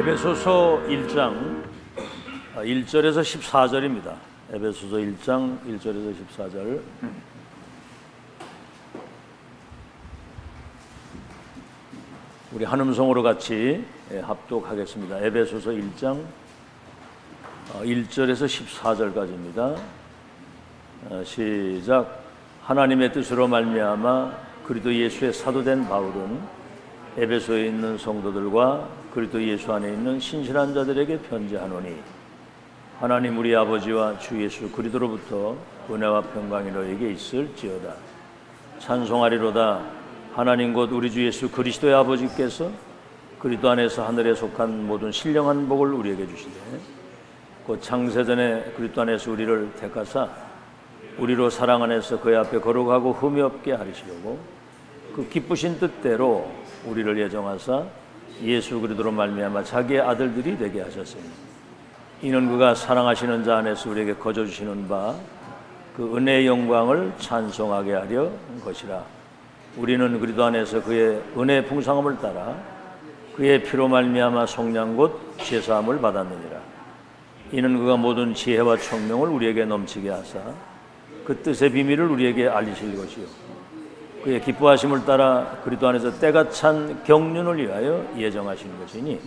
에베소서 1장 1절에서 14절입니다. 에베소서 1장 1절에서 14절. 우리 한음성으로 같이 합독하겠습니다. 에베소서 1장 1절에서 14절까지입니다. 시작. 하나님의 뜻으로 말미암아 그리스도 예수의 사도된 바울은 에베소에 있는 성도들과 그리스도 예수 안에 있는 신실한 자들에게 편지하노니, 하나님 우리 아버지와 주 예수 그리스도로부터 은혜와 평강이 너에게 있을지어다. 찬송하리로다. 하나님 곧 우리 주 예수 그리스도의 아버지께서 그리스도 안에서 하늘에 속한 모든 신령한 복을 우리에게 주시되, 곧 창세전에 그리스도 안에서 우리를 택하사 우리로 사랑 안에서 그의 앞에 거룩하고 흠이 없게 하시려고 그 기쁘신 뜻대로 우리를 예정하사 예수 그리스도로 말미암아 자기의 아들들이 되게 하셨으니, 이는 그가 사랑하시는 자 안에서 우리에게 거저 주시는 바 그 은혜의 영광을 찬송하게 하려 것이라. 우리는 그리스도 안에서 그의 은혜의 풍성함을 따라 그의 피로 말미암아 속량 곧 죄사함을 받았느니라. 이는 그가 모든 지혜와 총명을 우리에게 넘치게 하사 그 뜻의 비밀을 우리에게 알리실 것이요, 그의 기뻐하심을 따라 그리스도 안에서 때가 찬 경륜을 위하여 예정하신 것이니,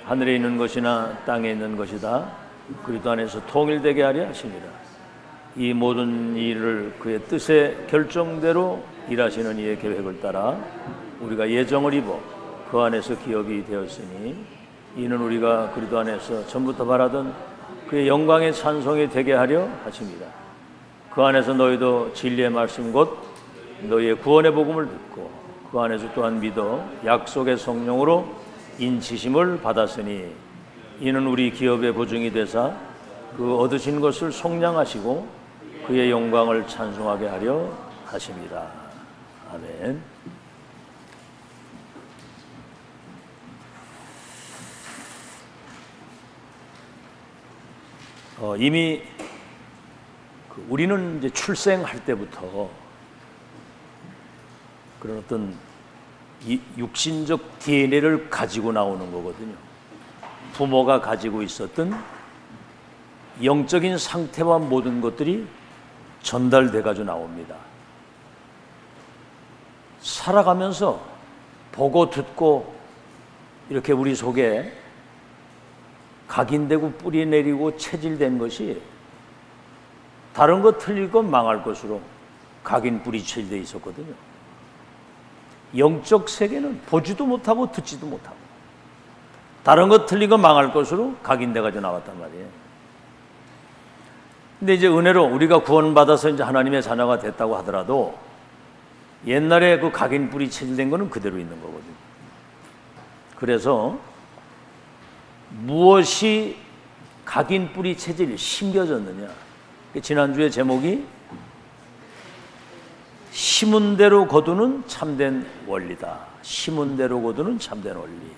하늘에 있는 것이나 땅에 있는 것이다 그리스도 안에서 통일되게 하려 하시니라. 이 모든 일을 그의 뜻의 결정대로 일하시는 이의 계획을 따라 우리가 예정을 입어 그 안에서 기업이 되었으니, 이는 우리가 그리스도 안에서 전부터 바라던 그의 영광의 찬송이 되게 하려 하십니다. 그 안에서 너희도 진리의 말씀 곧 너희의 구원의 복음을 듣고 그 안에서 또한 믿어 약속의 성령으로 인치심을 받았으니, 이는 우리 기업의 보증이 되사 그 얻으신 것을 속량하시고 그의 영광을 찬송하게 하려 하십니다. 아멘. 이미 우리는 이제 출생할 때부터 그런 어떤 육신적 DNA를 가지고 나오는 거거든요. 부모가 가지고 있었던 영적인 상태와 모든 것들이 전달돼 가지고 나옵니다. 살아가면서 보고 듣고 이렇게 우리 속에 각인되고 뿌리 내리고 체질된 것이 다른 거 틀릴 것 망할 것으로 각인 뿌리 체질되어 있었거든요. 영적 세계는 보지도 못하고 듣지도 못하고 다른 거 틀린 거 망할 것으로 각인돼 가지고 나왔단 말이에요. 근데 이제 은혜로 우리가 구원받아서 이제 하나님의 자녀가 됐다고 하더라도 옛날에 그 각인 뿌리 체질된 거는 그대로 있는 거거든요. 그래서 무엇이 각인 뿌리 체질이 심겨졌느냐, 지난주에 제목이 심은 대로 거두는 참된 원리다. 심은 대로 거두는 참된 원리.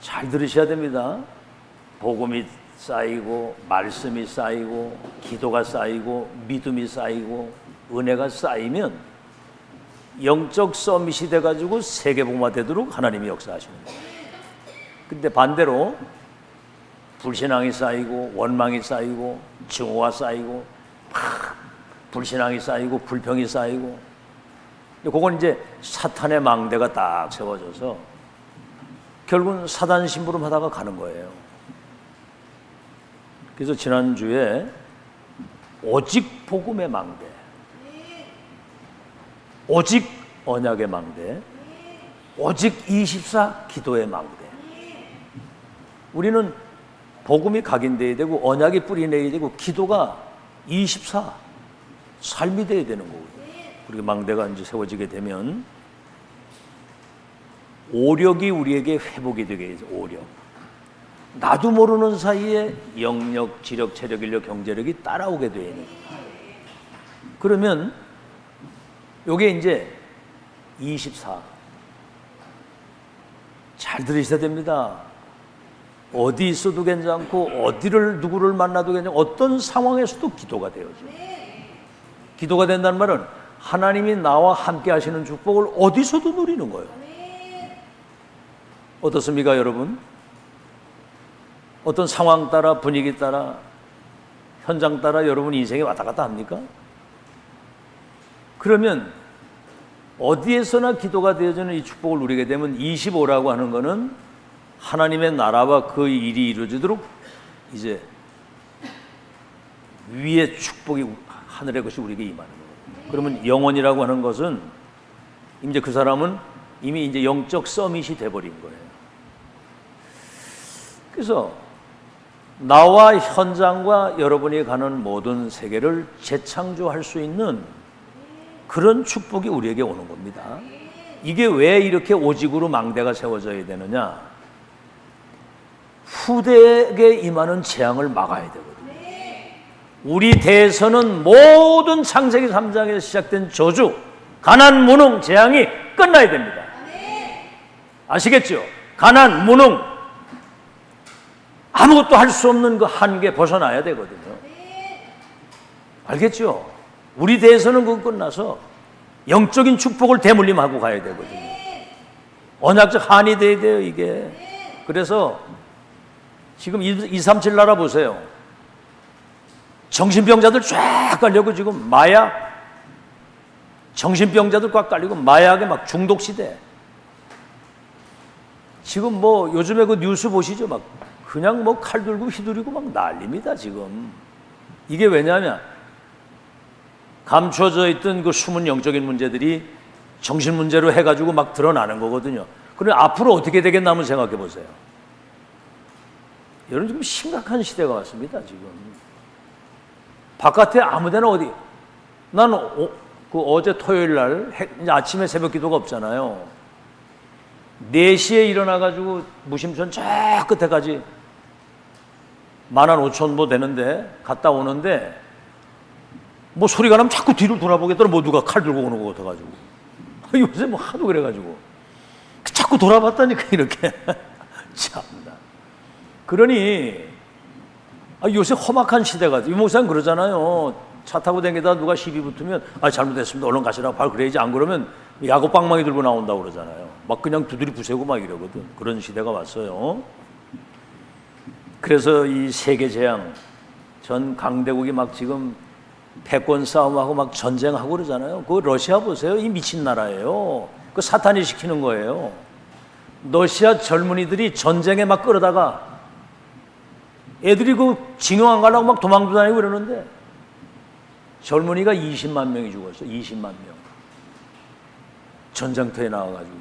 잘 들으셔야 됩니다. 복음이 쌓이고 말씀이 쌓이고 기도가 쌓이고 믿음이 쌓이고 은혜가 쌓이면 영적 서밋이 돼가지고 세계복음화 되도록 하나님이 역사하시는 거예요. 근데 반대로 불신앙이 쌓이고 원망이 쌓이고 증오가 쌓이고 불신앙이 쌓이고 불평이 쌓이고, 그건 이제 사탄의 망대가 딱 세워져서 결국은 사단 심부름 하다가 가는 거예요. 그래서 지난주에 오직 복음의 망대, 오직 언약의 망대, 오직 24 기도의 망대. 우리는 복음이 각인되어야 되고 언약이 뿌리 내야 되고 기도가 24 삶이 되어야 되는 거고요. 그리고 망대가 이제 세워지게 되면 오력이 우리에게 회복이 되게 해서 오력. 나도 모르는 사이에 영력, 지력, 체력, 인력, 경제력이 따라오게 되어 있는 거예요. 그러면 요게 이제 24. 잘 들으셔야 됩니다. 어디 있어도 괜찮고 어디를 누구를 만나도 괜찮고 어떤 상황에서도 기도가 되어져요. 기도가 된다는 말은 하나님이 나와 함께 하시는 축복을 어디서도 누리는 거예요. 어떻습니까, 여러분? 어떤 상황 따라, 분위기 따라, 현장 따라 여러분 인생이 왔다 갔다 합니까? 그러면 어디에서나 기도가 되어지는 이 축복을 누리게 되면 25라고 하는 것은 하나님의 나라와 그 일이 이루어지도록 이제 위의 축복이, 하늘의 것이 우리에게 임하는 거예요. 그러면 영원이라고 하는 것은 이제 그 사람은 이미 이제 영적 서밋이 돼버린 거예요. 그래서 나와 현장과 여러분이 가는 모든 세계를 재창조할 수 있는 그런 축복이 우리에게 오는 겁니다. 이게 왜 이렇게 오직으로 망대가 세워져야 되느냐? 후대에게 임하는 재앙을 막아야 되거든요. 우리 대에서는 모든 창세기 3장에서 시작된 저주, 가난, 무능, 재앙이 끝나야 됩니다. 아시겠죠? 가난, 무능, 아무것도 할 수 없는 그 한계 벗어나야 되거든요. 알겠죠? 우리 대에서는 그거 끝나서 영적인 축복을 대물림하고 가야 되거든요. 언약적 한이 돼야 돼요, 이게. 그래서 지금 237 나라 보세요. 정신병자들 쫙 깔려고 지금 마약, 정신병자들 꽉 깔리고 마약에 막 중독 시대. 지금 뭐 요즘에 그 뉴스 보시죠? 막 그냥 뭐 칼 들고 휘두르고 막 난립니다, 지금. 이게 왜냐하면 감춰져 있던 그 숨은 영적인 문제들이 정신 문제로 해가지고 막 드러나는 거거든요. 그럼 앞으로 어떻게 되겠나 한번 생각해 보세요. 여러분, 지금 심각한 시대가 왔습니다, 지금. 바깥에 아무데나 어디, 나는 어제 토요일 날 아침에 새벽 기도가 없잖아요. 4시에 일어나가지고 무심천 저 끝에까지 15,000보 되는데 갔다 오는데 뭐 소리가 나면 자꾸 뒤를 돌아보겠더라. 뭐 누가 칼 들고 오는 것 같아가지고. 요새 뭐 하도 그래가지고 자꾸 돌아봤다니까 이렇게. 참나. 그러니 요새 험악한 시대가, 이 목사님 그러잖아요. 차 타고 다니다가 누가 시비 붙으면 잘못했습니다, 얼른 가시라고 바로 그래야지. 안 그러면 야구방망이 들고 나온다고 그러잖아요. 막 그냥 두드리 부세고 막 이러거든. 그런 시대가 왔어요. 그래서 이 세계 재앙, 전 강대국이 막 지금 패권 싸움하고 막 전쟁하고 그러잖아요. 그 러시아 보세요. 이 미친 나라예요. 그 사탄이 시키는 거예요. 러시아 젊은이들이 전쟁에 막 끌어다가 애들이 그 징용 안 가려고 막 도망도 다니고 그러는데 젊은이가 20만 명이 죽었어요. 20만 명. 전쟁터에 나와가지고.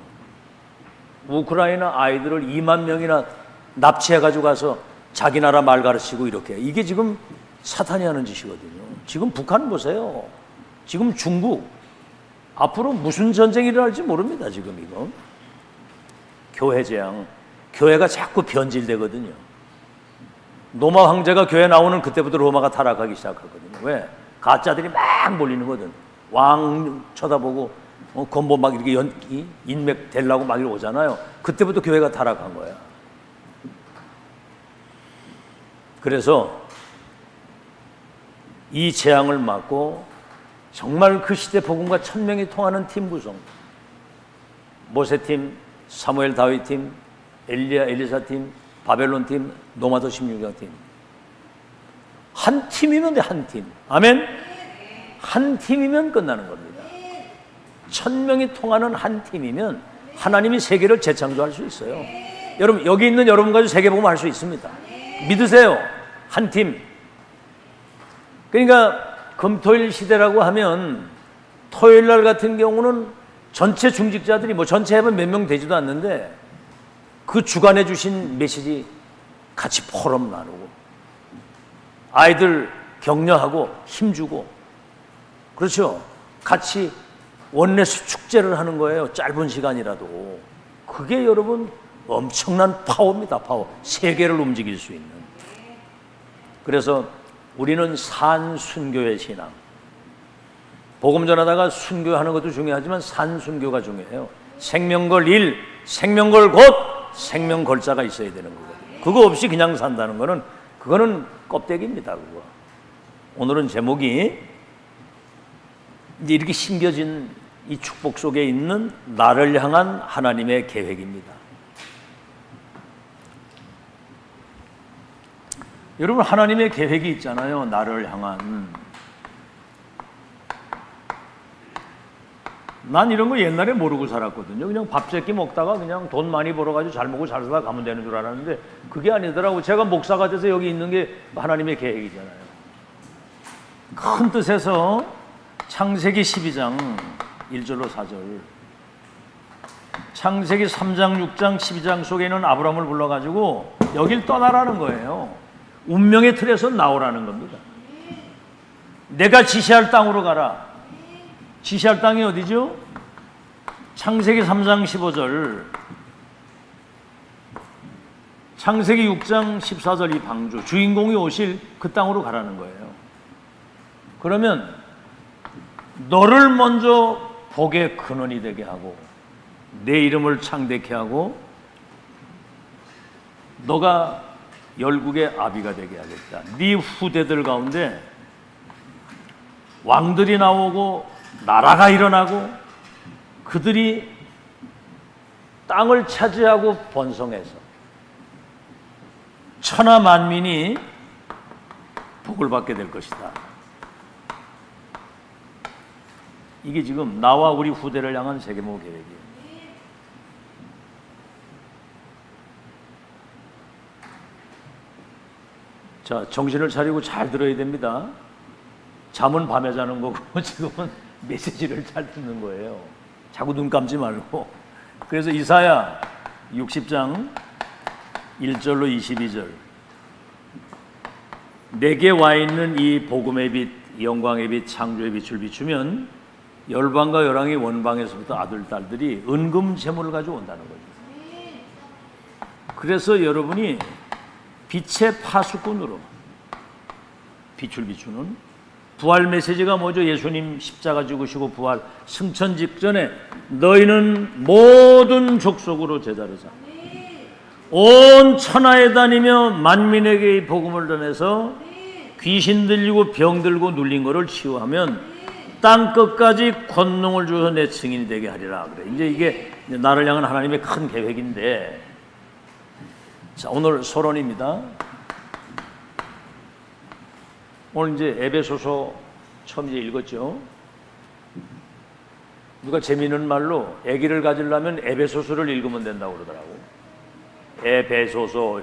우크라이나 아이들을 2만 명이나 납치해가지고 가서 자기 나라 말 가르치고 이렇게. 이게 지금 사탄이 하는 짓이거든요. 지금 북한 보세요. 지금 중국. 앞으로 무슨 전쟁이 일어날지 모릅니다, 지금 이거. 교회 재앙. 교회가 자꾸 변질되거든요. 로마 황제가 교회 나오는 그때부터 로마가 타락하기 시작하거든요. 왜? 가짜들이 막 몰리는 거든. 왕 쳐다보고 건보 막 이렇게 인맥 되려고 막 이렇게 오잖아요. 그때부터 교회가 타락한 거야. 그래서 이 재앙을 막고 정말 그 시대 복음과 1000명이 통하는 팀 구성. 모세팀, 사무엘 다윗팀, 엘리야 엘리사팀, 바벨론팀, 노마도 16장팀. 한 팀이면 돼, 한 팀. 아멘? 한 팀이면 끝나는 겁니다. 1000명이 통하는 한 팀이면 하나님이 세계를 재창조할 수 있어요. 여러분, 여기 있는 여러분 가지고 세계복음 할 수 있습니다. 믿으세요. 한 팀. 그러니까 금토일 시대라고 하면 토요일 날 같은 경우는 전체 중직자들이 뭐 전체 해면 몇 명 되지도 않는데 그 주관해 주신 메시지 같이 포럼 나누고 아이들 격려하고 힘주고, 그렇죠? 같이 원내수 축제를 하는 거예요. 짧은 시간이라도. 그게 여러분 엄청난 파워입니다. 파워. 세계를 움직일 수 있는. 그래서 우리는 산순교의 신앙. 복음 전하다가 순교하는 것도 중요하지만 산순교가 중요해요. 생명걸 일, 생명걸 곧, 생명걸자가 있어야 되는 거거든요. 그거 없이 그냥 산다는 거는 그거는 껍데기입니다. 그거. 오늘은 제목이 이제 이렇게 심겨진 이 축복 속에 있는 나를 향한 하나님의 계획입니다. 여러분, 하나님의 계획이 있잖아요. 나를 향한. 난 이런 거 옛날에 모르고 살았거든요. 그냥 밥 세끼 먹다가 그냥 돈 많이 벌어가지고 잘 먹고 잘 살다 가면 되는 줄 알았는데 그게 아니더라고. 제가 목사가 돼서 여기 있는 게 하나님의 계획이잖아요. 큰 뜻에서 창세기 12장 1절로 4절, 창세기 3장 6장 12장 속에 있는 아브라함을 불러가지고 여길 떠나라는 거예요. 운명의 틀에서 나오라는 겁니다. 내가 지시할 땅으로 가라. 지시할 땅이 어디죠? 창세기 3장 15절, 창세기 6장 14절, 이 방주, 주인공이 오실 그 땅으로 가라는 거예요. 그러면 너를 먼저 복의 근원이 되게 하고 내 이름을 창대케 하고 너가 열국의 아비가 되게 하겠다. 네 후대들 가운데 왕들이 나오고 나라가 일어나고 그들이 땅을 차지하고 번성해서 천하 만민이 복을 받게 될 것이다. 이게 지금 나와 우리 후대를 향한 세계모 계획이에요. 자, 정신을 차리고 잘 들어야 됩니다. 잠은 밤에 자는 거고 지금은 메시지를 잘 듣는 거예요. 자꾸 눈 감지 말고. 그래서 이사야 60장 1절로 22절, 내게 와 있는 이 복음의 빛, 영광의 빛, 창조의 빛을 비추면 열방과 열왕이 원방에서부터 아들, 딸들이 은금 재물을 가지고 온다는 거죠. 그래서 여러분이 빛의 파수꾼으로 빛을 비추는 부활 메시지가 뭐죠? 예수님 십자가 죽으시고 부활 승천 직전에 너희는 모든 족속으로 제자를 삼아 온 천하에 다니며 만민에게 이 복음을 전해서 귀신 들리고 병 들고 눌린 거를 치유하면 땅 끝까지 권능을 주어서 내 증인이 되게 하리라. 그래. 이제 이게 나를 향한 하나님의 큰 계획인데, 자, 오늘 서론입니다. 오늘 이제 에베소서 처음 이제 읽었죠. 누가 재미있는 말로 아기를 가지려면 에베소서를 읽으면 된다고 그러더라고. 에베소서.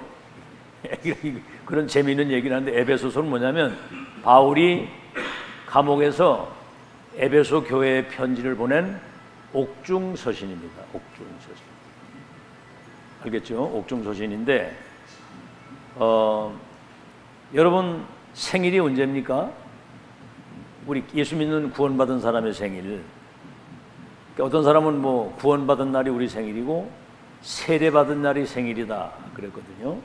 그런 재미있는 얘기를 하는데, 에베소서는 뭐냐면 바울이 감옥에서 에베소 교회에 편지를 보낸 옥중서신입니다. 옥중서신. 알겠죠? 옥중서신인데, 여러분 생일이 언제입니까? 우리 예수 믿는 구원받은 사람의 생일. 그러니까 어떤 사람은 뭐 구원받은 날이 우리 생일이고 세례받은 날이 생일이다 그랬거든요.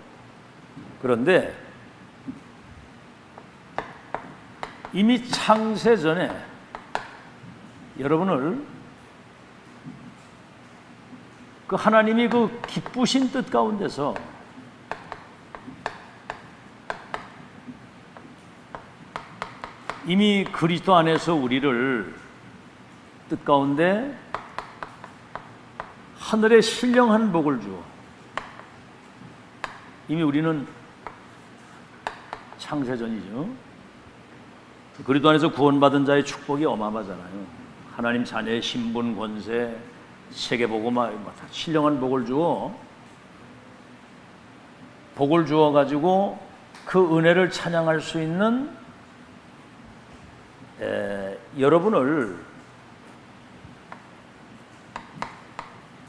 그런데 이미 창세 전에 여러분을 그 하나님이 그 기쁘신 뜻 가운데서 이미 그리스도 안에서 우리를 뜻 가운데 하늘의 신령한 복을 주어 이미 우리는 창세전이죠. 그리스도 안에서 구원받은 자의 축복이 어마어마하잖아요. 하나님 자녀의 신분, 권세, 세계복음, 신령한 복을 주어 가지고 그 은혜를 찬양할 수 있는 여러분을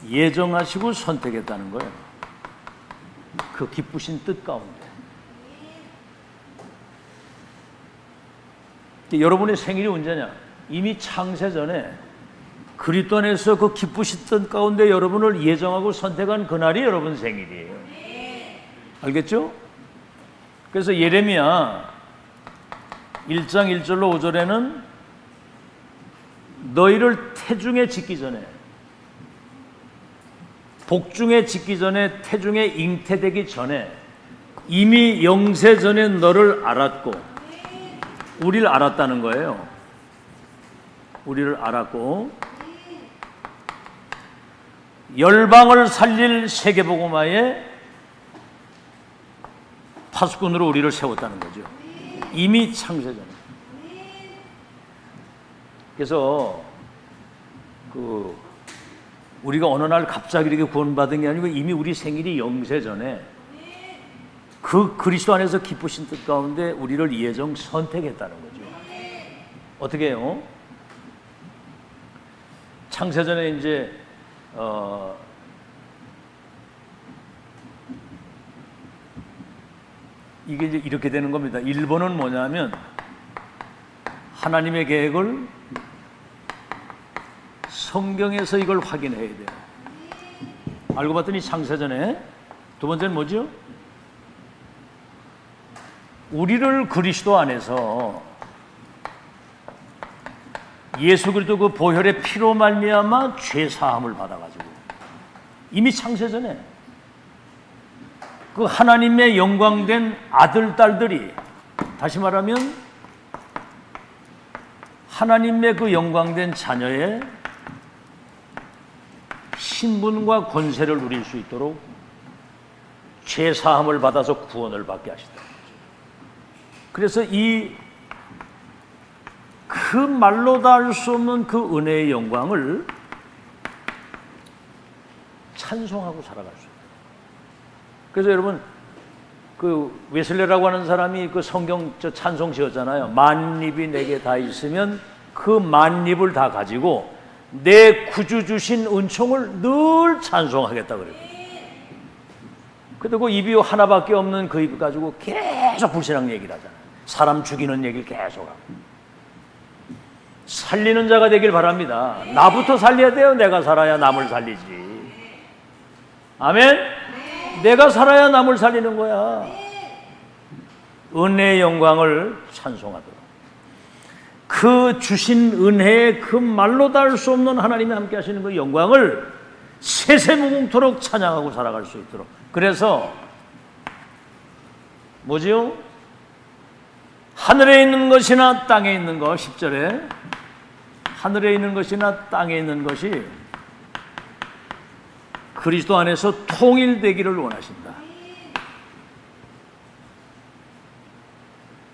예정하시고 선택했다는 거예요. 그 기쁘신 뜻 가운데. 여러분의 생일이 언제냐? 이미 창세 전에 그리스도 안에서 그 기쁘신 뜻 가운데 여러분을 예정하고 선택한 그날이 여러분 생일이에요. 알겠죠? 그래서 예레미야 1장 1절로 5절에는 너희를 태중에 짓기 전에, 복중에 짓기 전에, 태중에 잉태되기 전에 이미 영세 전에 너를 알았고, 우리를 알았다는 거예요. 우리를 알았고 열방을 살릴 세계복음화에 파수꾼으로 우리를 세웠다는 거죠. 이미 창세전에. 그래서 우리가 어느 날 갑자기 이렇게 구원받은 게 아니고 이미 우리 생일이 영세전에 그 그리스도 안에서 기쁘신 뜻 가운데 우리를 예정 선택했다는 거죠. 어떻게 해요? 창세전에 이제 이게 이제 이렇게 되는 겁니다. 1번은 뭐냐면 하나님의 계획을 성경에서 이걸 확인해야 돼요. 알고 봤더니 창세전에 두 번째는 뭐죠? 우리를 그리스도 안에서 예수 그리스도 그 보혈의 피로 말미암아 죄 사함을 받아가지고 이미 창세전에 그 하나님의 영광된 아들 딸들이, 다시 말하면 하나님의 그 영광된 자녀의 신분과 권세를 누릴 수 있도록 죄 사함을 받아서 구원을 받게 하시다. 그래서 그 말로 다 알 수 없는 그 은혜의 영광을 찬송하고 살아갈 수 있어요. 그래서 여러분, 그 웨슬레라고 하는 사람이 그 성경 찬송 지었잖아요. 만입이 내게 다 있으면 그 만입을 다 가지고 내 구주 주신 은총을 늘 찬송하겠다 그래요. 그리고 입이 하나밖에 없는 그 입 가지고 계속 불신앙 얘기를 하잖아요. 사람 죽이는 얘기를 계속 하고. 살리는 자가 되길 바랍니다. 나부터 살려야 돼요. 내가 살아야 남을 살리지. 아멘? 내가 살아야 남을 살리는 거야. 은혜의 영광을 찬송하도록. 그 주신 은혜의 그 말로 다 할 수 없는 하나님이 함께 하시는 그 영광을 세세무궁토록 찬양하고 살아갈 수 있도록. 그래서 뭐지요? 하늘에 있는 것이나 땅에 있는 것, 10절에 하늘에 있는 것이나 땅에 있는 것이 그리스도 안에서 통일되기를 원하신다.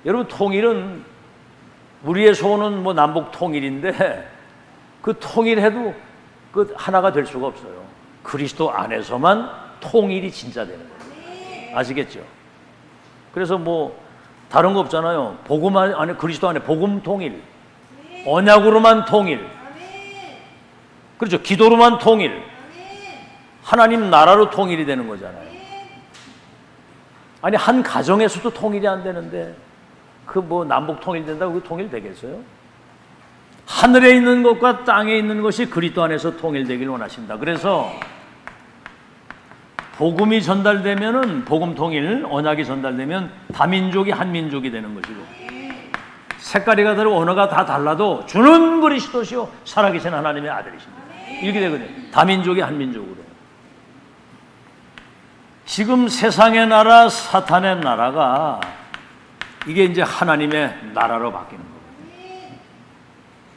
여러분, 통일은 우리의 소원은 뭐 남북 통일인데 그 통일해도 그 하나가 될 수가 없어요. 그리스도 안에서만 통일이 진짜 되는 거예요. 아시겠죠? 그래서 뭐 다른 거 없잖아요. 복음 안에, 그리스도 안에 복음 통일, 언약으로만 통일, 그렇죠? 기도로만 통일, 하나님 나라로 통일이 되는 거잖아요. 아니, 한 가정에서도 통일이 안 되는데 그 뭐 남북 통일된다고 그 통일 되겠어요? 하늘에 있는 것과 땅에 있는 것이 그리스도 안에서 통일되길 원하신다. 그래서 복음이 전달되면은 복음 통일, 언약이 전달되면 다민족이 한민족이 되는 것이고, 색깔이 다르고 언어가 다 달라도 주는 그리스도시요 살아계신 하나님의 아들이십니다. 이렇게 되거든요. 다민족이 한민족으로. 지금 세상의 나라, 사탄의 나라가 이게 이제 하나님의 나라로 바뀌는 거예요.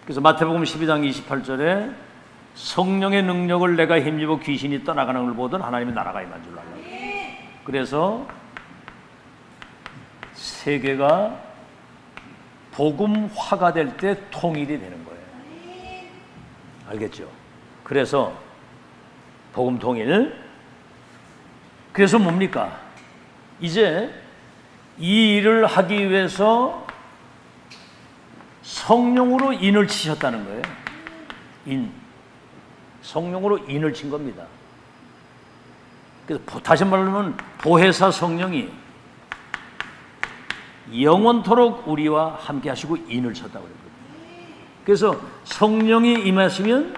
그래서 마태복음 12장 28절에 성령의 능력을 내가 힘입어 귀신이 떠나가는 걸 보던 하나님의 나라가 임한 줄로 알라. 그래서 세계가 복음화가 될 때 통일이 되는 거예요. 알겠죠? 그래서 복음 통일. 그래서 뭡니까? 이제 이 일을 하기 위해서 성령으로 인을 치셨다는 거예요. 성령으로 인을 친 겁니다. 그래서 다시 말하면 보혜사 성령이 영원토록 우리와 함께 하시고 인을 쳤다고 그랬거든요. 그래서 성령이 임하시면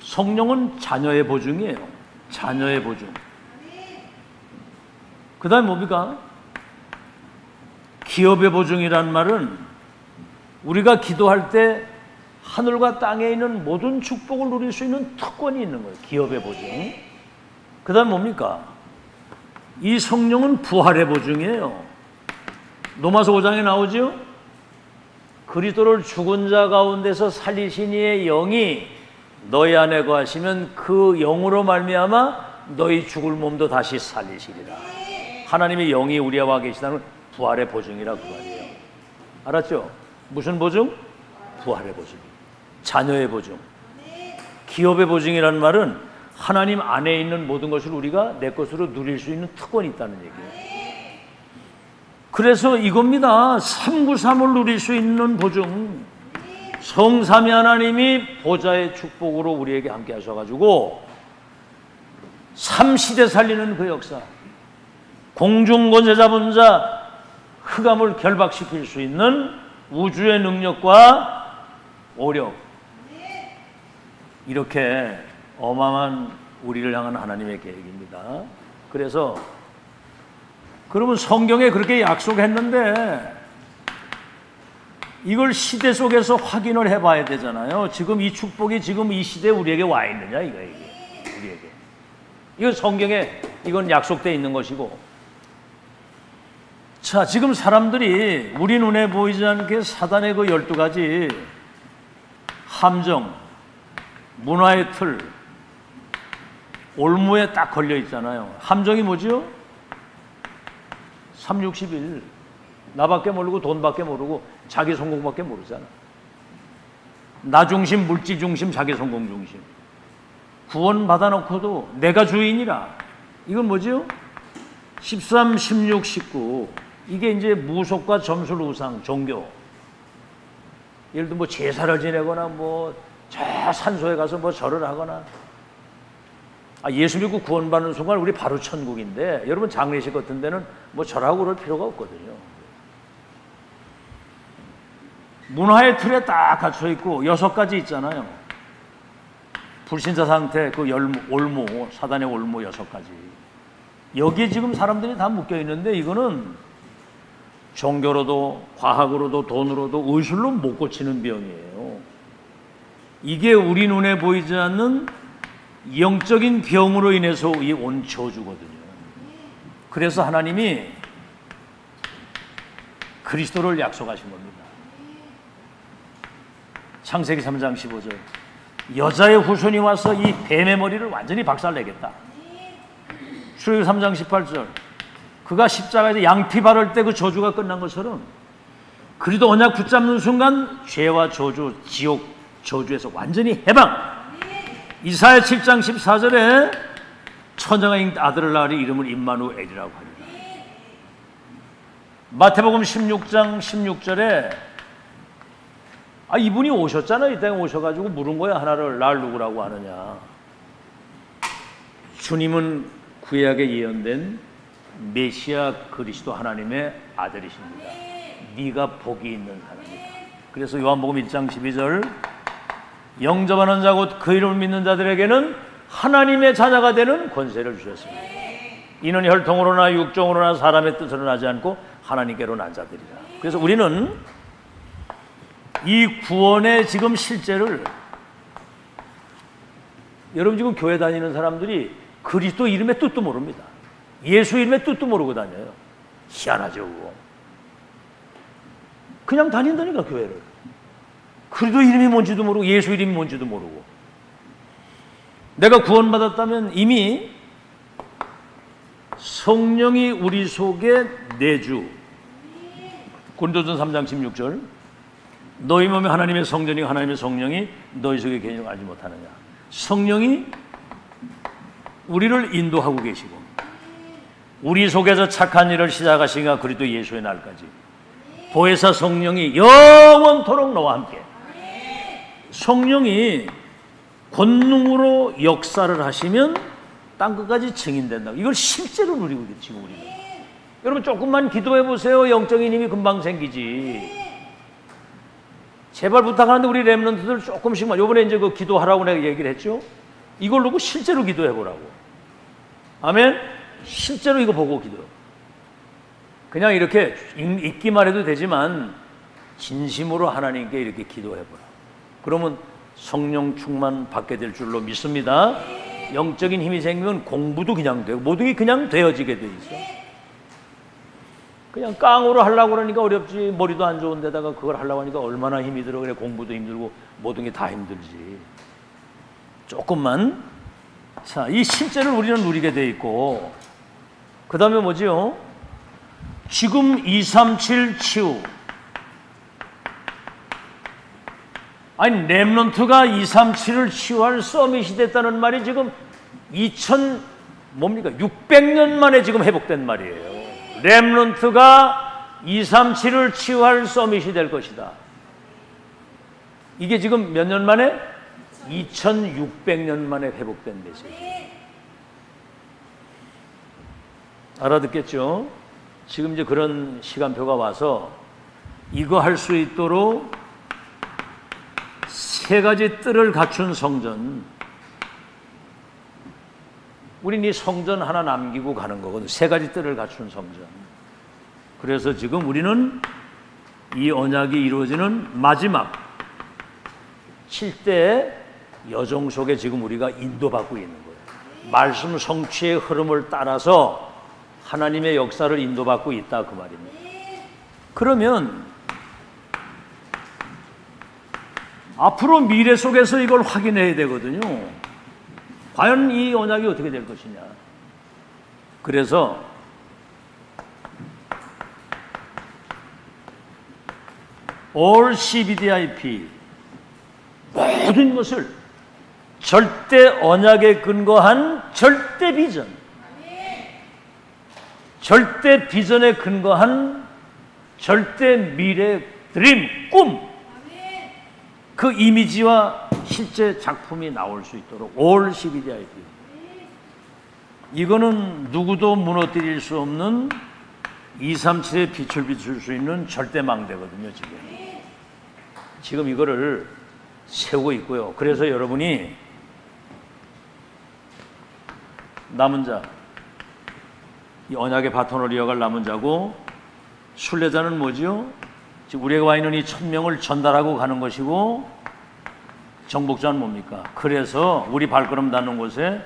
성령은 자녀의 보증이에요. 자녀의 보증. 그 다음에 뭡니까? 기업의 보증이란 말은 우리가 기도할 때 하늘과 땅에 있는 모든 축복을 누릴 수 있는 특권이 있는 거예요. 기업의 보증. 그 다음에 뭡니까? 이 성령은 부활의 보증이에요. 로마서 5장에 나오죠? 그리스도를 죽은 자 가운데서 살리신 이의 영이 너희 안에 거하시면 그 영으로 말미암아 너희 죽을 몸도 다시 살리시리라. 하나님의 영이 우리와 계시다는 부활의 보증이라고 그 말이에요. 알았죠? 무슨 보증? 부활의 보증. 자녀의 보증. 기업의 보증이라는 말은 하나님 안에 있는 모든 것을 우리가 내 것으로 누릴 수 있는 특권이 있다는 얘기예요. 그래서 이겁니다. 393을 누릴 수 있는 보증. 성삼위 하나님이 보좌의 축복으로 우리에게 함께 하셔가지고 3시대 살리는 그 역사, 공중권세 잡은 자 흑암을 결박시킬 수 있는 우주의 능력과 오력, 이렇게 어마어마한 우리를 향한 하나님의 계획입니다. 그래서 그러면 성경에 그렇게 약속했는데 이걸 시대 속에서 확인을 해봐야 되잖아요. 지금 이 축복이 지금 이 시대에 우리에게 와 있느냐, 이게 우리에게. 이건 성경에 이건 약속되어 있는 것이고. 자, 지금 사람들이 우리 눈에 보이지 않게 사단의 그 12가지 함정, 문화의 틀, 올무에 딱 걸려 있잖아요. 함정이 뭐죠? 361. 나밖에 모르고 돈밖에 모르고 자기 성공밖에 모르잖아. 나 중심, 물질 중심, 자기 성공 중심. 구원 받아놓고도 내가 주인이라. 이건 뭐죠? 13, 16, 19. 이게 이제 무속과 점술 우상, 종교. 예를 들어 뭐 제사를 지내거나 뭐 저 산소에 가서 뭐 절을 하거나. 예수 믿고 구원받는 순간 우리 바로 천국인데 여러분 장례식 같은 데는 뭐 절하고 그럴 필요가 없거든요. 문화의 틀에 딱 갇혀 있고 6가지 있잖아요. 불신자 상태, 그 올무, 사단의 올무 6가지. 여기에 지금 사람들이 다 묶여 있는데 이거는 종교로도 과학으로도 돈으로도 의술로 못 고치는 병이에요. 이게 우리 눈에 보이지 않는 영적인 병으로 인해서 온 저주거든요. 그래서 하나님이 그리스도를 약속하신 겁니다. 창세기 3장 15절. 여자의 후손이 와서 이 뱀의 머리를 완전히 박살내겠다. 출애굽기 3장 18절. 그가 십자가에서 양피 바를 때 그 저주가 끝난 것처럼 그리스도 언약 붙잡는 순간 죄와 저주, 지옥 저주에서 완전히 해방. 이사야 7장 14절에 천사가 아들을 낳으리 이름을 임마누엘이라고 하리라. 마태복음 16장 16절에 이분이 오셨잖아요. 이 땅에 오셔가지고 물은 거야. 하나를 날 누구라고 하느냐. 주님은 구약에 예언된 메시아 그리스도 하나님의 아들이십니다. 네가 복이 있는 사람이다. 그래서 요한복음 1장 12절 영접하는 자 곧 그 이름을 믿는 자들에게는 하나님의 자녀가 되는 권세를 주셨습니다. 이는 혈통으로나 육정으로나 사람의 뜻으로 나지 않고 하나님께로 난 자들이라. 그래서 우리는 이 구원의 지금 실제를 여러분 지금 교회 다니는 사람들이 그리스도 이름의 뜻도 모릅니다. 예수 이름의 뜻도 모르고 다녀요. 희한하죠 그거. 그냥 다닌다니까 교회를. 그리스도 이름이 뭔지도 모르고 예수 이름이 뭔지도 모르고. 내가 구원받았다면 이미 성령이 우리 속에 내주. 고린도전서 3장 16절. 너희 몸에 하나님의 성전이고 하나님의 성령이 너희 속에 계시는 걸 알지 못하느냐. 성령이 우리를 인도하고 계시고 우리 속에서 착한 일을 시작하시니까 그리스도 예수의 날까지 보혜사 성령이 영원토록 너와 함께. 성령이 권능으로 역사를 하시면 땅끝까지 증인된다. 이걸 실제로 누리고 있죠 지금 우리는. 여러분 조금만 기도해 보세요. 영적인 힘이 금방 생기지. 제발 부탁하는데 우리 렘넌트들 조금씩만. 요번에 이제 그 기도하라고 내가 얘기를 했죠. 이걸 놓고 실제로 기도해 보라고. 아멘. 실제로 이거 보고 기도. 그냥 이렇게 읽기만 해도 되지만 진심으로 하나님께 이렇게 기도해 보라. 그러면 성령 충만 받게 될 줄로 믿습니다. 영적인 힘이 생기면 공부도 그냥 되고 모든 게 그냥 되어지게 돼 있어. 그냥 깡으로 하려고 그러니까 어렵지. 머리도 안 좋은 데다가 그걸 하려고 하니까 얼마나 힘이 들어. 그래 공부도 힘들고 모든 게 다 힘들지. 조금만. 자, 이 실제를 우리는 누리게 돼 있고 그 다음에 뭐지요? 지금 237 치유. 아니, 렘넌트가 237을 치유할 서밋이 됐다는 말이 지금 600년 만에 지금 회복된 말이에요. 렘넌트가 237을 치유할 서밋이 될 것이다. 이게 지금 몇 년 만에? 2600년 만에 회복된 메시지. 알아듣겠죠? 지금 이제 그런 시간표가 와서 이거 할 수 있도록 세 가지 뜰을 갖춘 성전. 우린 이 성전 하나 남기고 가는 거거든. 세 가지 뜰을 갖춘 성전. 그래서 지금 우리는 이 언약이 이루어지는 마지막 7대 여정 속에 지금 우리가 인도받고 있는 거예요. 말씀 성취의 흐름을 따라서 하나님의 역사를 인도받고 있다, 그 말입니다. 그러면 앞으로 미래 속에서 이걸 확인해야 되거든요. 과연 이 언약이 어떻게 될 것이냐. 그래서 All CBDIP 모든 것을 절대 언약에 근거한 절대 비전, 절대 비전에 근거한 절대 미래 드림, 꿈, 그 이미지와 실제 작품이 나올 수 있도록 All CBDIP. 이거는 누구도 무너뜨릴 수 없는 237의 빛을 비출 수 있는 절대 망대거든요. 지금 이거를 세우고 있고요. 그래서 여러분이 남은 자, 이 언약의 바톤을 이어갈 남은 자고, 순례자는 뭐지요? 지금 우리에게 와 있는 이 1000명을 전달하고 가는 것이고, 정복자는 뭡니까? 그래서 우리 발걸음 닿는 곳에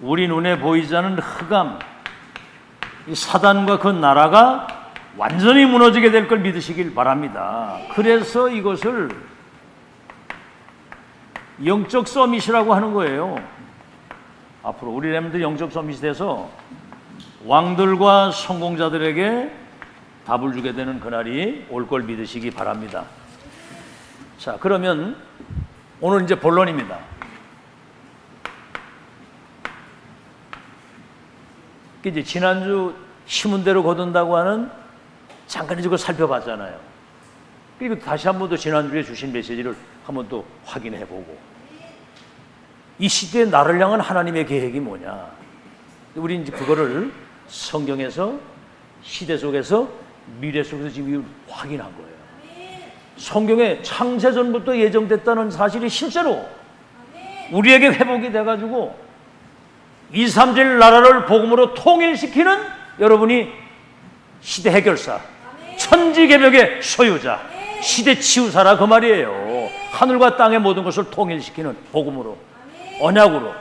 우리 눈에 보이지 않는 흑암, 이 사단과 그 나라가 완전히 무너지게 될 걸 믿으시길 바랍니다. 그래서 이것을 영적 서밋이라고 하는 거예요. 앞으로 우리 렘들 영적 서밋이 돼서 왕들과 성공자들에게 답을 주게 되는 그날이 올 걸 믿으시기 바랍니다. 자, 그러면 오늘 이제 본론입니다. 이제 지난주 신문대로 거둔다고 하는 잠깐 이거 살펴봤잖아요. 그리고 다시 한 번 더 지난주에 주신 메시지를 한번 또 확인해 보고, 이 시대에 나를 향한 하나님의 계획이 뭐냐. 우리 이제 그거를 성경에서, 시대 속에서, 미래 속에서 지금 확인한 거예요. 성경에 창세전부터 예정됐다는 사실이 실제로 우리에게 회복이 돼가지고 237 나라를 복음으로 통일시키는 여러분이 시대 해결사, 천지개벽의 소유자, 시대 치유사라, 그 말이에요. 하늘과 땅의 모든 것을 통일시키는 복음으로, 언약으로.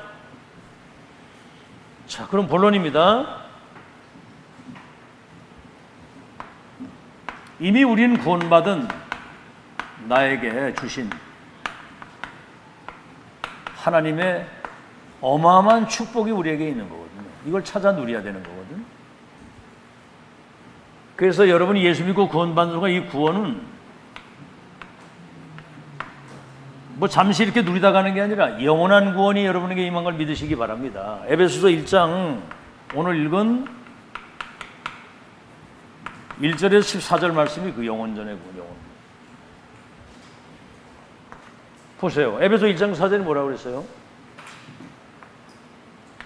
자, 그럼 본론입니다. 이미 우리는 구원받은 나에게 주신 하나님의 어마어마한 축복이 우리에게 있는 거거든요. 이걸 찾아 누려야 되는 거거든. 그래서 여러분이 예수 믿고 구원받는 순간 이 구원은 뭐 잠시 이렇게 누리다 가는 게 아니라 영원한 구원이 여러분에게 임한 걸 믿으시기 바랍니다. 에베소서 1장 오늘 읽은 1절에서 14절 말씀이 그 영원전의 구원, 영원. 보세요. 에베소 1장 4절에 뭐라고 그랬어요?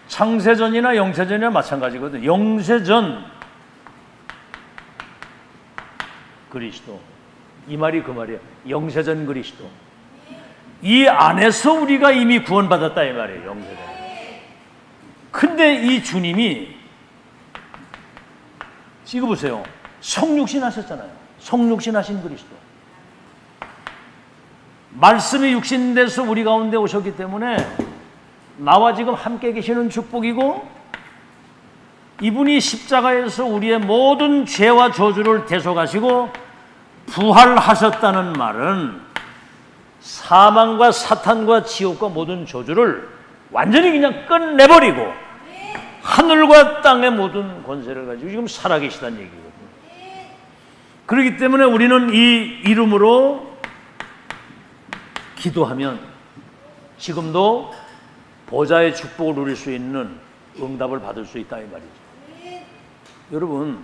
창세전이나 영세전이나 마찬가지거든. 영세전 그리스도, 이 말이 그 말이에요. 영세전 그리스도. 이 안에서 우리가 이미 구원받았다, 이 말이에요. 영세전. 근데 이 주님이 이거 보세요. 성육신 하셨잖아요. 성육신 하신 그리스도. 말씀이 육신돼서 우리 가운데 오셨기 때문에 나와 지금 함께 계시는 축복이고, 이분이 십자가에서 우리의 모든 죄와 저주를 대속하시고 부활하셨다는 말은 사망과 사탄과 지옥과 모든 저주를 완전히 그냥 끝내버리고 하늘과 땅의 모든 권세를 가지고 지금 살아계시다는 얘기거든요. 그렇기 때문에 우리는 이 이름으로 기도하면 지금도 보좌의 축복을 누릴 수 있는 응답을 받을 수 있다 이 말이죠. 여러분,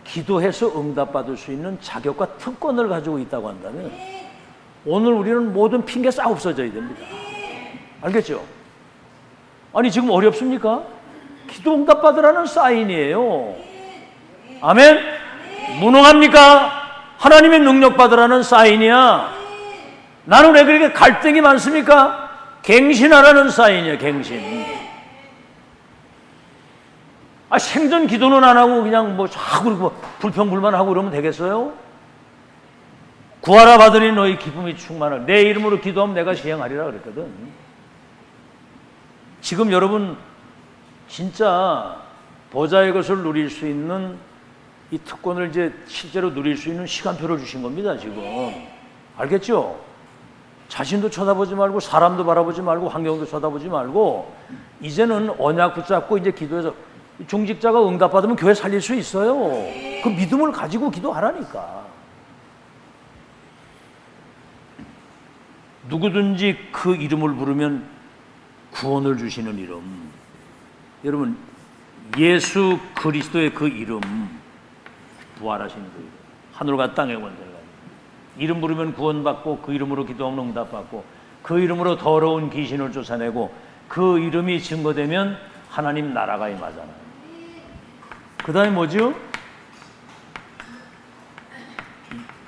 기도해서 응답받을 수 있는 자격과 특권을 가지고 있다고 한다면 오늘 우리는 모든 핑계 싹 없어져야 됩니다. 알겠죠? 아니 지금 어렵습니까? 기도 응답받으라는 사인이에요. 아멘? 무능합니까? 하나님의 능력 받으라는 사인이야. 나는 왜 그렇게 갈등이 많습니까? 갱신하라는 사인이야. 갱신. 생전 기도는 안 하고 그냥 뭐 자꾸 불평불만하고 그러면 되겠어요? 구하라 받으니 너희 기쁨이 충만할. 내 이름으로 기도하면 내가 시행하리라 그랬거든. 지금 여러분 진짜 보좌의 것을 누릴 수 있는 이 특권을 이제 실제로 누릴 수 있는 시간표를 주신 겁니다. 지금 알겠죠? 자신도 쳐다보지 말고 사람도 바라보지 말고 환경도 쳐다보지 말고 이제는 언약 붙잡고 이제 기도해서 중직자가 응답받으면 교회 살릴 수 있어요. 그 믿음을 가지고 기도하라니까. 누구든지 그 이름을 부르면 구원을 주시는 이름. 여러분, 예수 그리스도의 그 이름, 부활하신 그 이름, 하늘과 땅의 권세를 가지고 이름 부르면 구원받고 그 이름으로 기도하면 응답받고 그 이름으로 더러운 귀신을 쫓아내고 그 이름이 증거되면 하나님 나라가 임하잖아요. 그 다음에 뭐죠?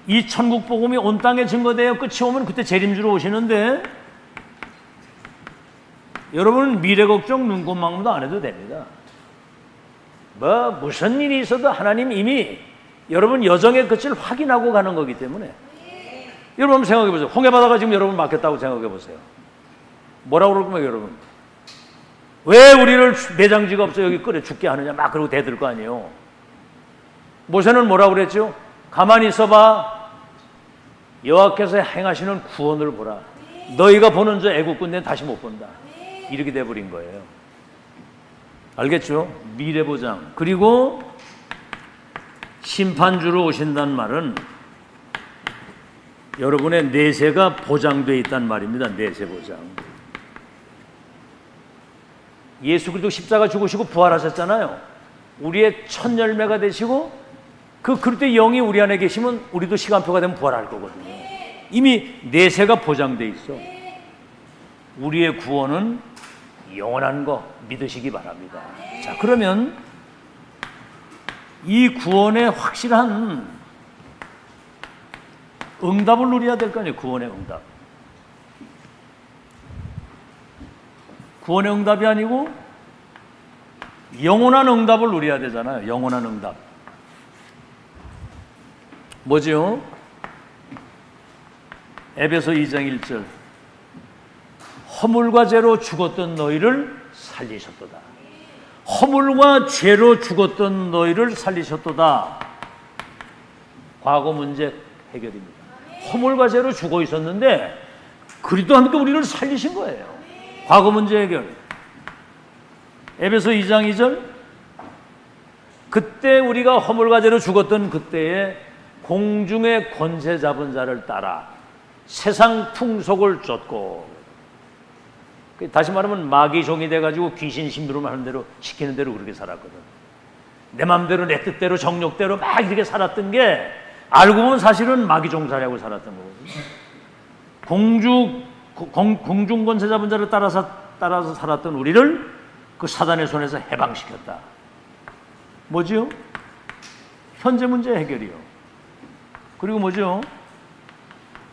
이 천국 복음이 온 땅에 증거되어 끝이 오면 그때 재림주로 오시는데 여러분은 미래 걱정 눈곱망도 안 해도 됩니다. 무슨 일이 있어도 하나님 이미 여러분 여정의 끝을 확인하고 가는 거기 때문에 여러분 한번 생각해 보세요. 홍해바다가 지금 여러분 막혔다고 생각해 보세요. 뭐라고 그럴 거예요, 여러분? 왜 우리를 매장지가 없어 여기 끌어 죽게 하느냐 막 그러고 대들 거 아니에요. 모세는 뭐라고 그랬죠? 가만히 있어봐. 여호와께서 행하시는 구원을 보라. 너희가 보는 저 애국군 내 다시 못 본다. 이렇게 돼버린 거예요. 알겠죠? 미래보장. 그리고 심판주로 오신다는 말은 여러분의 내세가 보장되어 있다는 말입니다. 내세 보장. 예수 그리스도 십자가 죽으시고 부활하셨잖아요. 우리의 첫 열매가 되시고 그 그리스도의 영이 우리 안에 계시면 우리도 시간표가 되면 부활할 거거든요. 이미 내세가 보장되어 있어. 우리의 구원은 영원한 거 믿으시기 바랍니다. 자, 그러면 이 구원의 확실한 응답을 누려야 될 거 아니에요. 구원의 응답. 구원의 응답이 아니고 영원한 응답을 누려야 되잖아요. 영원한 응답. 뭐죠? 에베소 2장 1절. 허물과 죄로 죽었던 너희를 살리셨도다. 허물과 죄로 죽었던 너희를 살리셨도다. 과거 문제 해결입니다. 허물과 죄로 죽어 있었는데 그리스도 함께 우리를 살리신 거예요. 과거 문제 해결. 에베소 2장 2절. 그때 우리가 허물과 죄로 죽었던 그때에 공중의 권세 잡은 자를 따라 세상 풍속을 쫓고, 다시 말하면 마귀 종이 돼가지고 귀신 심부름 하는 대로 시키는 대로 그렇게 살았거든. 내 마음대로 내 뜻대로 정욕대로 막 이렇게 살았던 게 알고 보면 사실은 마귀 종살이하고 살았던 거거든요. 공중 권세 잡은 자를 따라서 살았던 우리를 그 사단의 손에서 해방시켰다. 뭐지요? 현재 문제 해결이요. 그리고 뭐죠?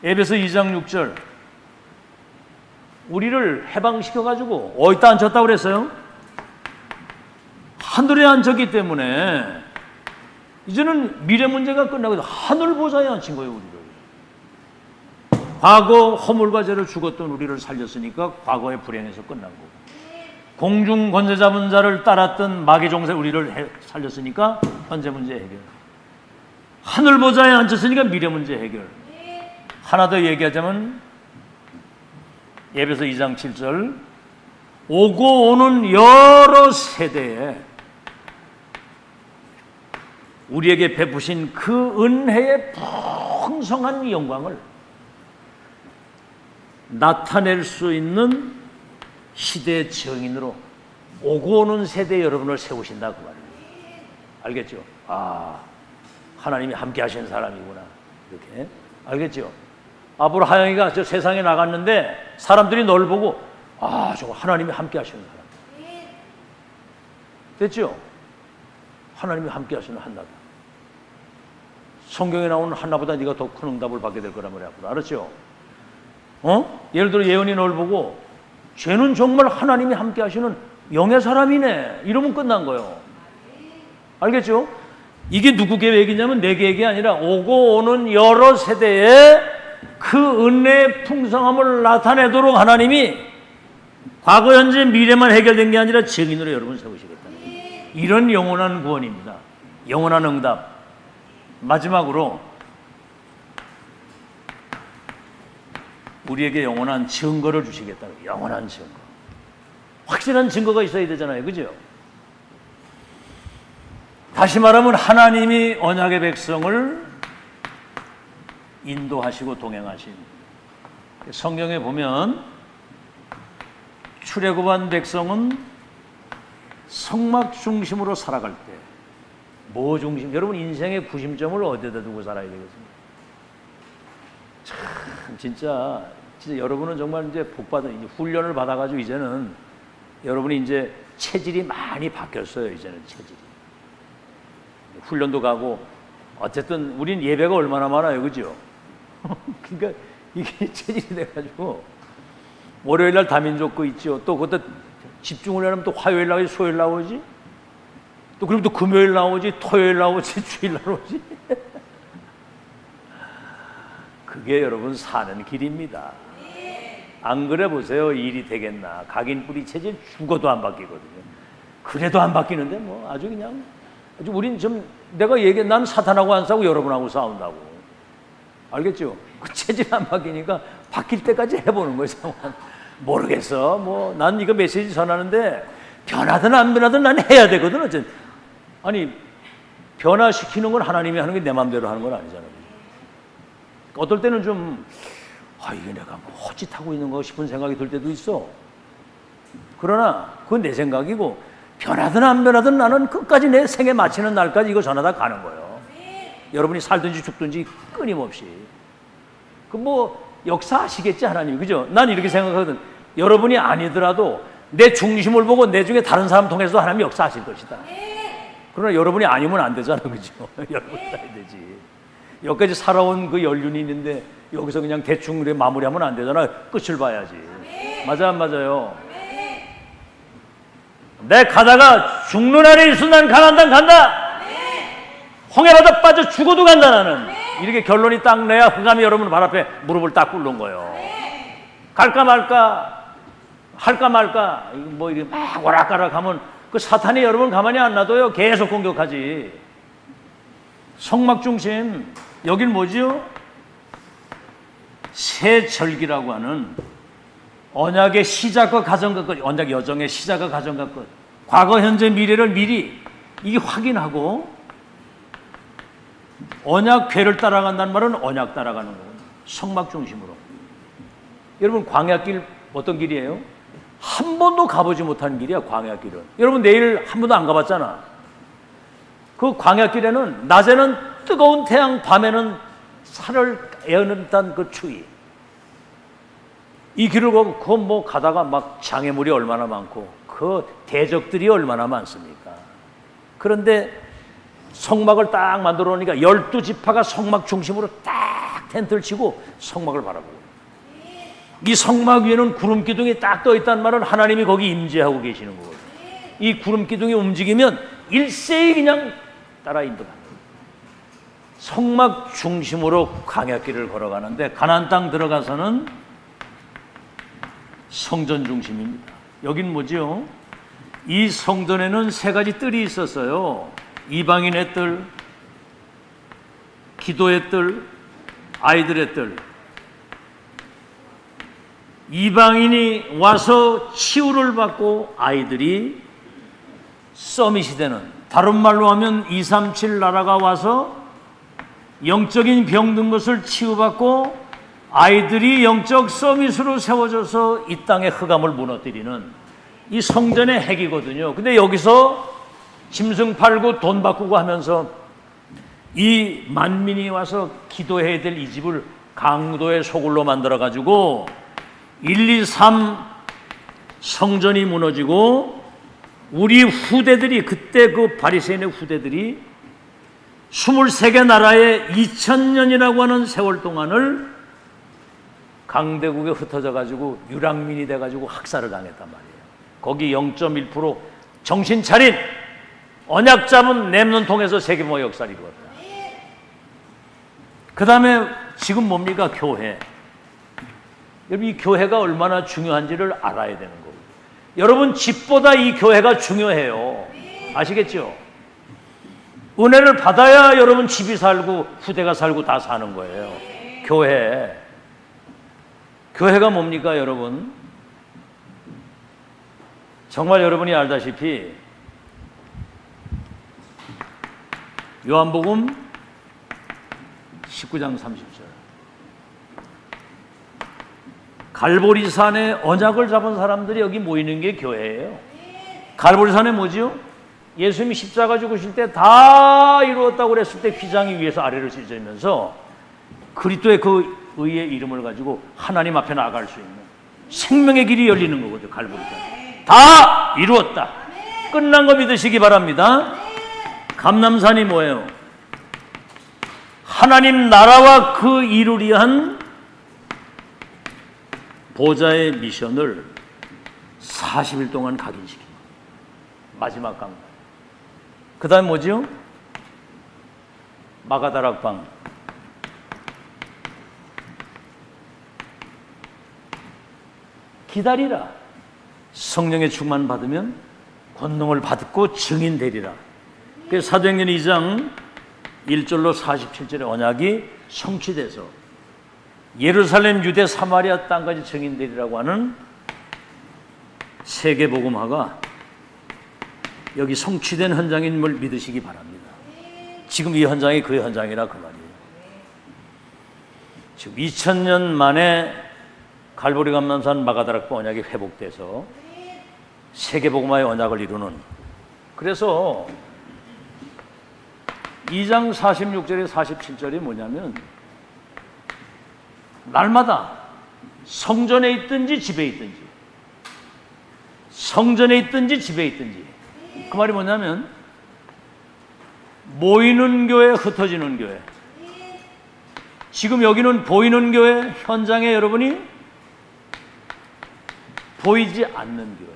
에베소 2장 6절. 우리를 해방시켜가지고 어디다 앉혔다고 그랬어요? 하늘에 앉혔기 때문에 이제는 미래 문제가 끝나고 하늘 보좌에 앉힌 거예요. 우리를. 과거 허물과 죄로 죽었던 우리를 살렸으니까 과거의 불행에서 끝난 거고, 공중 권세 잡은 자를 따랐던 마귀 종세 우리를 살렸으니까 현재 문제 해결. 하늘 보좌에 앉혔으니까 미래 문제 해결. 하나 더 얘기하자면 에베소 2장 7절. 오고 오는 여러 세대에 우리에게 베푸신 그 은혜의 풍성한 영광을 나타낼 수 있는 시대의 증인으로 오고 오는 세대 여러분을 세우신다 그 말이에요. 알겠죠? 아, 하나님이 함께 하시는 사람이구나. 이렇게 알겠죠? 앞으로 하영이가 저 세상에 나갔는데 사람들이 널 보고 아, 저거 하나님이 함께 하시는 사람. 됐죠? 하나님이 함께 하시는 한나다. 성경에 나오는 한나보다 네가 더 큰 응답을 받게 될 거란 말이야. 알았죠? 예를 들어 예언이 널 보고 쟤는 정말 하나님이 함께 하시는 영의 사람이네. 이러면 끝난 거예요. 알겠죠? 이게 누구 계획이냐면 내 계획이 아니라 오고 오는 여러 세대에 그 은혜의 풍성함을 나타내도록 하나님이 과거, 현재, 미래만 해결된 게 아니라 증인으로 여러분 세우시겠다는 거예요. 이런 영원한 구원입니다. 영원한 응답. 마지막으로 우리에게 영원한 증거를 주시겠다는 거예요. 영원한 증거. 확실한 증거가 있어야 되잖아요. 그죠? 다시 말하면 하나님이 언약의 백성을 인도하시고 동행하신, 성경에 보면 출애굽한 백성은 성막 중심으로 살아갈 때 뭐 중심? 여러분 인생의 구심점을 어디다 두고 살아야 되겠습니까? 참 진짜 여러분은 정말 이제 복받은 훈련을 받아가지고 이제는 여러분이 이제 체질이 많이 바뀌었어요. 이제는 체질이. 훈련도 가고 어쨌든 우린 예배가 얼마나 많아요. 그죠? 그러니까 이게 체질이 돼가지고 월요일 날 다민족 거 있죠. 또 그것도 집중을 하면 또 화요일 나오지, 소요일 나오지, 또 그리고 또 금요일 나오지, 토요일 나오지, 주일 나오지. 그게 여러분 사는 길입니다. 안 그래 보세요. 일이 되겠나. 각인 뿌리 체질 죽어도 안 바뀌거든요. 그래도 안 바뀌는데 뭐 아주 그냥 아주 우린 좀 내가 난 사탄하고 안 싸우고 여러분하고 싸운다고. 알겠죠? 그 체질 안 바뀌니까 바뀔 때까지 해보는 거예요. 모르겠어. 뭐 난 이거 메시지 전하는데 변하든 안 변하든 난 해야 되거든. 어쨌든 아니 변화시키는 건 하나님이 하는 게 내 마음대로 하는 건 아니잖아요. 어떨 때는 좀 이게 내가 뭐 헛짓하고 있는 거 싶은 생각이 들 때도 있어. 그러나 그건 내 생각이고 변하든 안 변하든 나는 끝까지 내 생에 마치는 날까지 이거 전하다 가는 거예요. 여러분이 살든지 죽든지 끊임없이. 그 뭐 역사하시겠지 하나님. 그죠? 난 이렇게 생각하거든. 여러분이 아니더라도 내 중심을 보고 내 중에 다른 사람 통해서도 하나님이 역사하실 것이다. 그러나 여러분이 아니면 안 되잖아. 그죠? 여러분이 해야 되지. 여기까지 살아온 그 연륜이 있는데 여기서 그냥 대충 마무리하면 안 되잖아. 끝을 봐야지. 맞아 안 맞아요? 내 가다가 죽는 날이 있어. 난 가나안 땅 간다. 홍해바다 빠져 죽어도 간다 나는. 이렇게 결론이 딱 내야 흑암이 여러분 발 앞에 무릎을 딱 꿇는 거예요. 갈까 말까, 할까 말까, 뭐 이렇게 막 오락가락 하면 그 사탄이 여러분 가만히 안 놔둬요. 계속 공격하지. 성막 중심, 여긴 뭐지요? 새 절기라고 하는 언약의 시작과 가정과 끝, 언약 여정의 시작과 가정과 끝, 과거, 현재, 미래를 미리 이게 확인하고 언약궤를 따라간다는 말은 언약 따라가는 거예요. 성막 중심으로. 여러분 광야길 어떤 길이에요? 한 번도 가보지 못한 길이야. 광야길은. 여러분 내일 한 번도 안 가봤잖아. 그 광야길에는 낮에는 뜨거운 태양, 밤에는 살을 에어는 듯한 그 추위. 이 길을 뭐 가다가 막 장애물이 얼마나 많고 그 대적들이 얼마나 많습니까? 그런데 성막을 딱 만들어 놓으니까 12지파가 성막 중심으로 딱 텐트를 치고 성막을 바라보고, 이 성막 위에는 구름 기둥이 딱 떠 있다는 말은 하나님이 거기 임재하고 계시는 거거든요. 이 구름 기둥이 움직이면 일세히 그냥 따라 인도가. 성막 중심으로 광야길을 걸어가는데 가나안 땅 들어가서는 성전 중심입니다. 여긴 뭐죠? 이 성전에는 세 가지 뜰이 있었어요. 이방인의 뜰, 기도의 뜰, 아이들의 뜰. 이방인이 와서 치유를 받고 아이들이 서밋이 되는, 다른 말로 하면 237 나라가 와서 영적인 병든 것을 치유받고 아이들이 영적 서밋으로 세워져서 이 땅의 흑암을 무너뜨리는 이 성전의 핵이거든요. 근데 여기서 짐승 팔고 돈 바꾸고 하면서 이 만민이 와서 기도해야 될 이 집을 강도의 소굴로 만들어가지고 1, 2, 3 성전이 무너지고 우리 후대들이, 그때 그 바리새인의 후대들이 23개 나라에 2000년이라고 하는 세월 동안을 강대국에 흩어져 가지고 유랑민이 돼 가지고 학살을 당했단 말이에요. 거기 0.1% 정신 차린 언약 잡은 렘넌통에서 세계모 역사를 이루었다. 그 다음에 지금 뭡니까? 교회. 여러분, 이 교회가 얼마나 중요한지를 알아야 되는 거고, 여러분 집보다 이 교회가 중요해요. 아시겠죠? 은혜를 받아야 여러분 집이 살고 후대가 살고 다 사는 거예요. 교회. 교회가 뭡니까, 여러분? 정말 여러분이 알다시피 요한복음 19장 30절. 갈보리산에 언약을 잡은 사람들이 여기 모이는 게 교회예요. 갈보리산에 뭐지요? 예수님이 십자가 죽으실 때 다 이루었다고 그랬을 때 휘장이 위에서 아래로 찢어지면서 그리스도의 그 의의 이름을 가지고 하나님 앞에 나아갈 수 있는 생명의 길이 열리는 거거든요. 갈보리산. 다 이루었다. 끝난 거 믿으시기 바랍니다. 감람산이 뭐예요? 하나님 나라와 그 이루리 한 보좌의 미션을 40일 동안 각인시킨 거예요. 마지막 강단. 그 다음 뭐지요? 마가다락방. 기다리라. 성령의 충만 받으면 권능을 받고 증인 되리라. 그래서 사도행전 2장 1절로 47절의 언약이 성취돼서 예루살렘, 유대, 사마리아 땅까지 증인되리라고 하는 세계복음화가 여기 성취된 현장임을 믿으시기 바랍니다. 지금 이 현장이 그 현장이라 그 말이에요. 지금 2000년 만에 갈보리 감람산 마가다락방 언약이 회복돼서 세계복음화의 언약을 이루는, 그래서 2장 46절에 47절이 뭐냐면 날마다 성전에 있든지 집에 있든지, 성전에 있든지 집에 있든지, 그 말이 뭐냐면 모이는 교회, 흩어지는 교회. 지금 여기는 보이는 교회, 현장에 여러분이 보이지 않는 교회.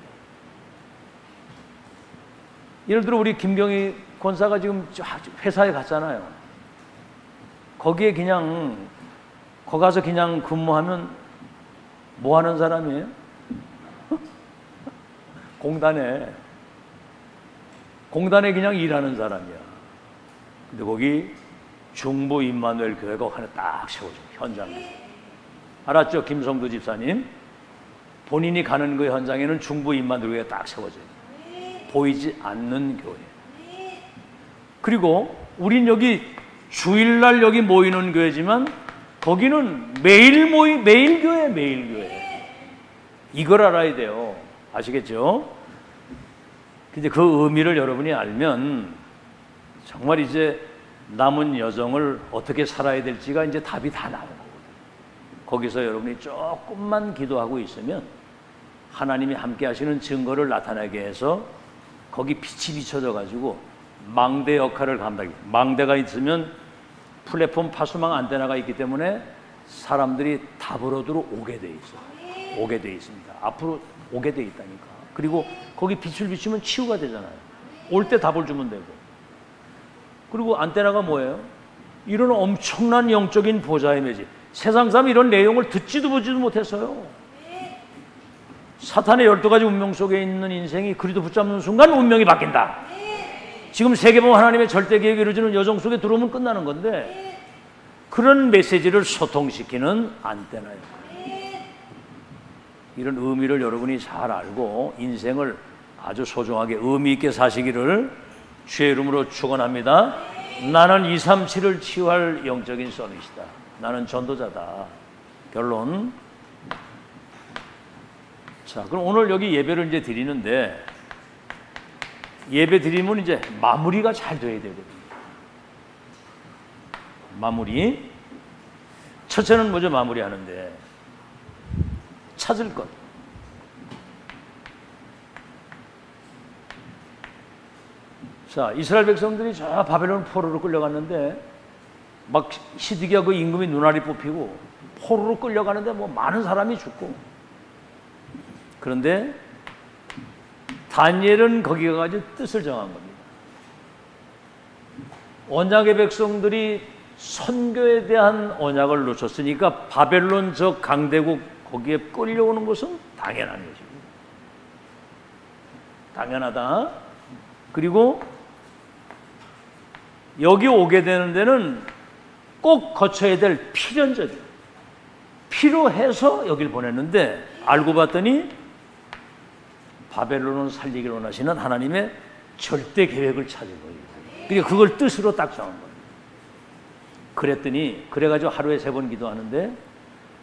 예를 들어 우리 김경희 권사가 지금 회사에 갔잖아요. 거기에 그냥 거기 가서 그냥 근무하면 뭐 하는 사람이에요? 공단에 그냥 일하는 사람이야. 근데 거기 중부 임마누엘 교회가 하나 딱 세워져, 현장에. 알았죠? 김성도 집사님. 본인이 가는 그 현장에는 중부 임마누엘 교회가 딱 세워져요. 보이지 않는 교회. 그리고 우린 여기 주일날 여기 모이는 교회지만 거기는 매일 교회, 매일 교회. 이걸 알아야 돼요. 아시겠죠? 근데 그 의미를 여러분이 알면 정말 이제 남은 여정을 어떻게 살아야 될지가 이제 답이 다 나오는 거거든요. 거기서 여러분이 조금만 기도하고 있으면 하나님이 함께 하시는 증거를 나타나게 해서 거기 빛이 비춰져 가지고 망대 역할을 감당해. 망대가 있으면 플랫폼 파수망 안테나가 있기 때문에 사람들이 답으로도 오게 돼 있어요. 오게 돼 있습니다. 앞으로 오게 돼 있다니까. 그리고 거기 빛을 비추면 치유가 되잖아요. 올 때 답을 주면 되고. 그리고 안테나가 뭐예요? 이런 엄청난 영적인 보좌의 매질. 세상 사람 이런 내용을 듣지도 보지도 못했어요. 사탄의 12가지 운명 속에 있는 인생이 그리도 붙잡는 순간 운명이 바뀐다. 지금 세계보험 하나님의 절대 계획이 이루어지는 여정 속에 들어오면 끝나는 건데 그런 메시지를 소통시키는 안테나예요. 이런 의미를 여러분이 잘 알고 인생을 아주 소중하게 의미 있게 사시기를 주의 이름으로 축원합니다. 나는 237을 치유할 영적인 서밋이다. 나는 전도자다. 결론. 자, 그럼 오늘 여기 예배를 이제 드리는데, 예배 드리면 이제 마무리가 잘 돼야 되거든요. 마무리. 첫째는 먼저 마무리하는데 찾을 것. 자, 이스라엘 백성들이 저 바벨론 포로로 끌려갔는데 막 시드기야 그 임금이 눈알이 뽑히고 포로로 끌려가는데 뭐 많은 사람이 죽고, 그런데 다니엘은 거기 가가지고 뜻을 정한 겁니다. 언약의 백성들이 선교에 대한 언약을 놓쳤으니까 바벨론 저 강대국 거기에 끌려오는 것은 당연한 것입니다. 당연하다. 그리고 여기 오게 되는 데는 꼭 거쳐야 될 필연적이에요. 필요해서 여길 보냈는데 알고 봤더니 바벨론을 살리기를 원하시는 하나님의 절대 계획을 찾은 거예요. 그러니까 그걸 뜻으로 딱 정한 거예요. 그랬더니 그래가지고 하루에 3번 기도하는데